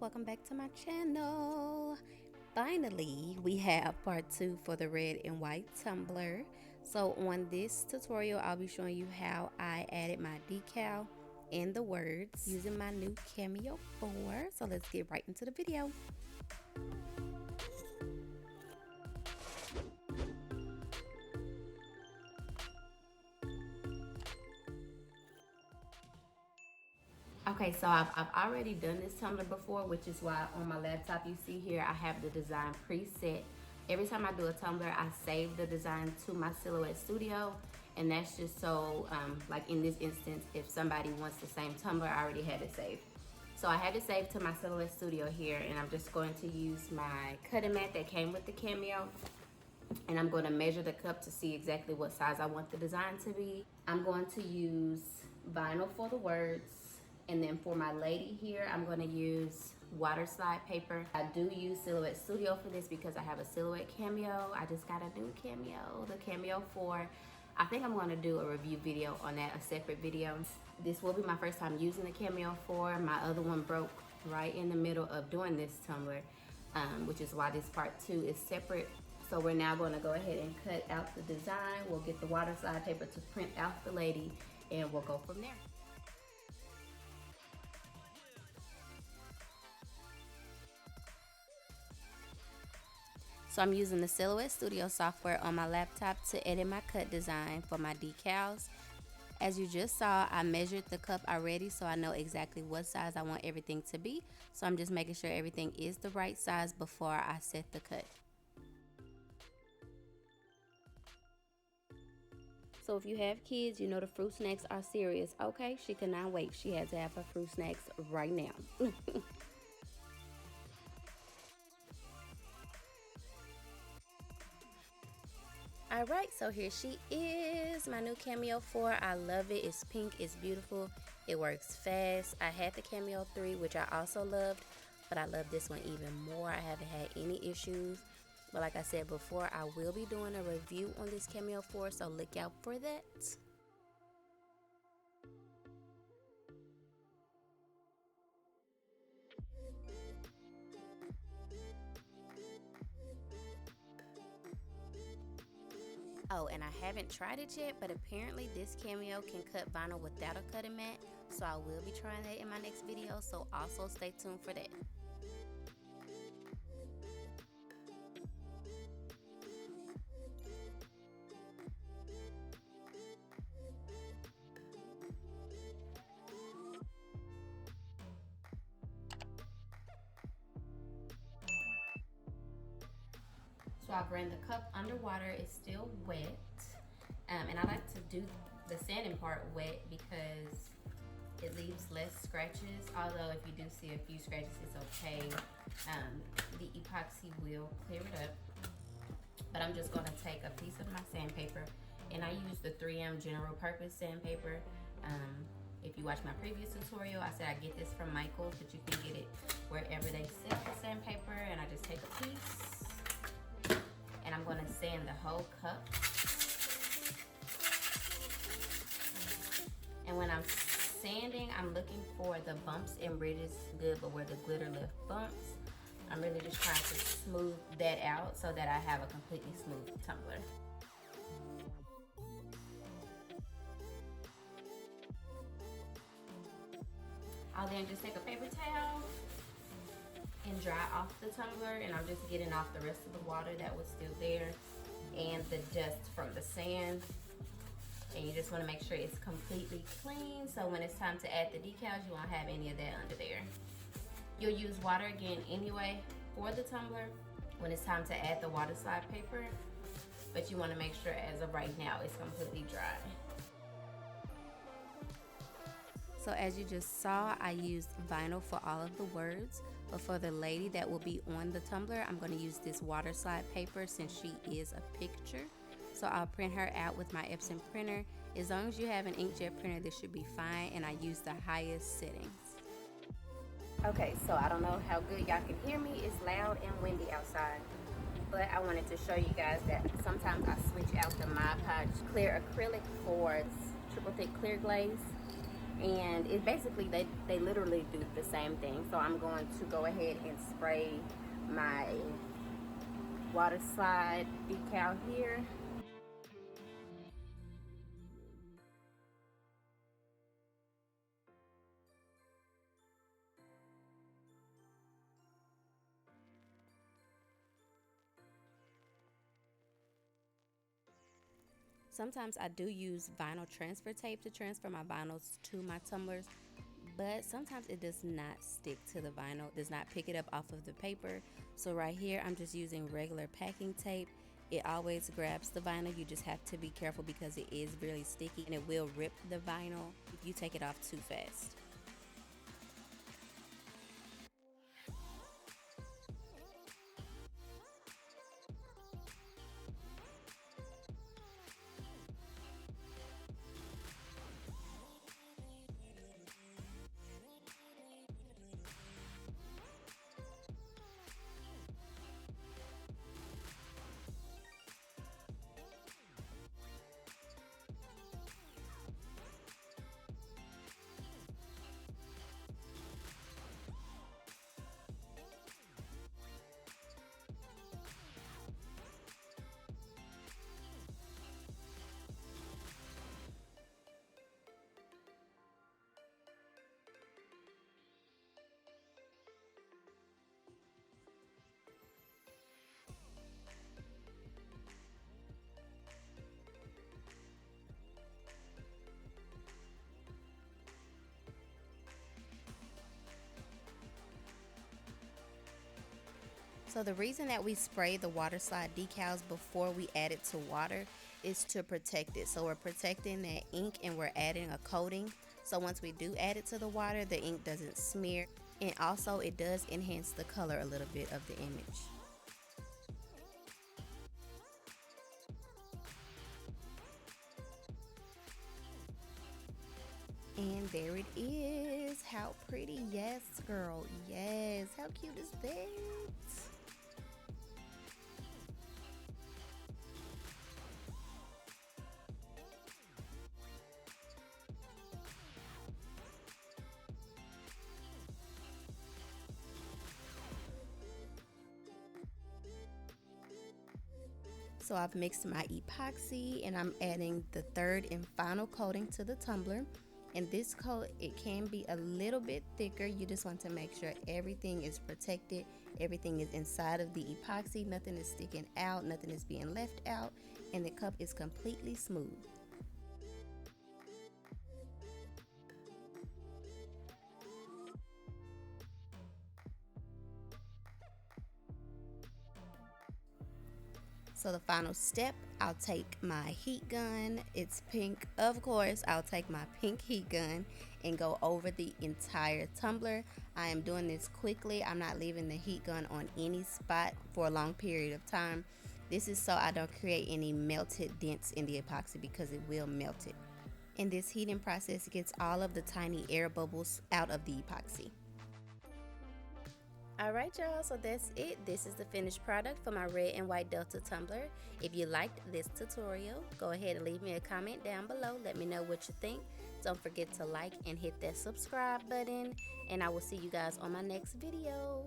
welcome back to my channel. Finally, we have part 2 for the red and white tumbler. So on this tutorial, I'll be showing you how I added my decal and the words using my new Cameo 4. So let's get right into the video. Okay, so I've already done this tumbler before, which is why on my laptop you see here I have the design preset. Every time I do a tumbler, I save the design to my Silhouette Studio, and that's just so, like in this instance, if somebody wants the same tumbler, I already had it saved. So I have it saved to my Silhouette Studio here, and I'm just going to use my cutting mat that came with the Cameo, and I'm going to measure the cup to see exactly what size I want the design to be. I'm going to use vinyl for the words. And then for my lady here, I'm gonna use Waterslide paper. I do use Silhouette Studio for this because I have a Silhouette Cameo. I just got a new Cameo, the Cameo 4. I think I'm gonna do a review video on that, a separate video. This will be my first time using the Cameo 4. My other one broke right in the middle of doing this tumbler, which is why this part 2 is separate. So we're now gonna go ahead and cut out the design. We'll get the Waterslide paper to print out the lady, and we'll go from there. So I'm using the Silhouette Studio software on my laptop to edit my cut design for my decals. As you just saw, I measured the cup already, so I know exactly what size I want everything to be. So I'm just making sure everything is the right size before I set the cut. So if you have kids, you know the fruit snacks are serious. Okay, she cannot wait. She has to have her fruit snacks right now. Alright, so here she is, my new Cameo 4. I love it. It's pink, it's beautiful, it works fast. I had the Cameo 3, which I also loved, but I love this one even more. I haven't had any issues. But like I said before, I will be doing a review on this Cameo 4, so look out for that. Oh, and I haven't tried it yet, but apparently this Cameo can cut vinyl without a cutting mat, so I will be trying that in my next video, so also stay tuned for that. So I've ran the cup underwater, it's still wet, and I like to do the sanding part wet because it leaves less scratches. Although if you do see a few scratches, it's okay. The epoxy will clear it up. But I'm just gonna take a piece of my sandpaper, and I use the 3M general purpose sandpaper. If you watch my previous tutorial, I said I get this from Michael's, but you can get it wherever they sell the sandpaper. And I just take a piece, and I'm gonna sand the whole cup. And when I'm sanding, I'm looking for the bumps and ridges good, but where the glitter left bumps, I'm really just trying to smooth that out so that I have a completely smooth tumbler. I'll then just take a paper towel and dry off the tumbler, and I'm just getting off the rest of the water that was still there and the dust from the sand. And you just want to make sure it's completely clean, so when it's time to add the decals, you won't have any of that under there. You'll use water again anyway for the tumbler when it's time to add the Waterslide paper, but you want to make sure as of right now it's completely dry. So as you just saw, I used vinyl for all of the words, but for the lady that will be on the tumbler, I'm going to use this Waterslide paper since she is a picture. So I'll print her out with my Epson printer. As long as you have an inkjet printer, this should be fine, and I use the highest settings. Okay, so I don't know how good y'all can hear me. It's loud and windy outside, but I wanted to show you guys that sometimes I switch out the Mod Podge clear acrylic for triple thick clear glaze. and it basically, they literally do the same thing. So I'm going to go ahead and spray my Waterslide decal here. Sometimes I do use vinyl transfer tape to transfer my vinyls to my tumblers, but sometimes it does not stick to the vinyl, does not pick it up off of the paper. So right here, I'm just using regular packing tape. It always grabs the vinyl. You just have to be careful because it is really sticky and it will rip the vinyl if you take it off too fast. So the reason that we spray the Waterslide decals before we add it to water is to protect it. So we're protecting that ink and we're adding a coating. So once we do add it to the water, the ink doesn't smear. And also it does enhance the color a little bit of the image. And there it is. How pretty. Yes, girl. Yes. How cute is that? So I've mixed my epoxy and I'm adding the third and final coating to the tumbler. And this coat, it can be a little bit thicker. You just want to make sure everything is protected. Everything is inside of the epoxy. Nothing is sticking out. Nothing is being left out. And the cup is completely smooth. So the final step, I'll take my heat gun. It's pink, of course. I'll take my pink heat gun and go over the entire tumbler. I am doing this quickly. I'm not leaving the heat gun on any spot for a long period of time. This is so I don't create any melted dents in the epoxy because it will melt it. And this heating process gets all of the tiny air bubbles out of the epoxy. Alright y'all, so that's it. This is the finished product for my red and white Delta tumbler. If you liked this tutorial, go ahead and leave me a comment down below. Let me know what you think. Don't forget to like and hit that subscribe button. And I will see you guys on my next video.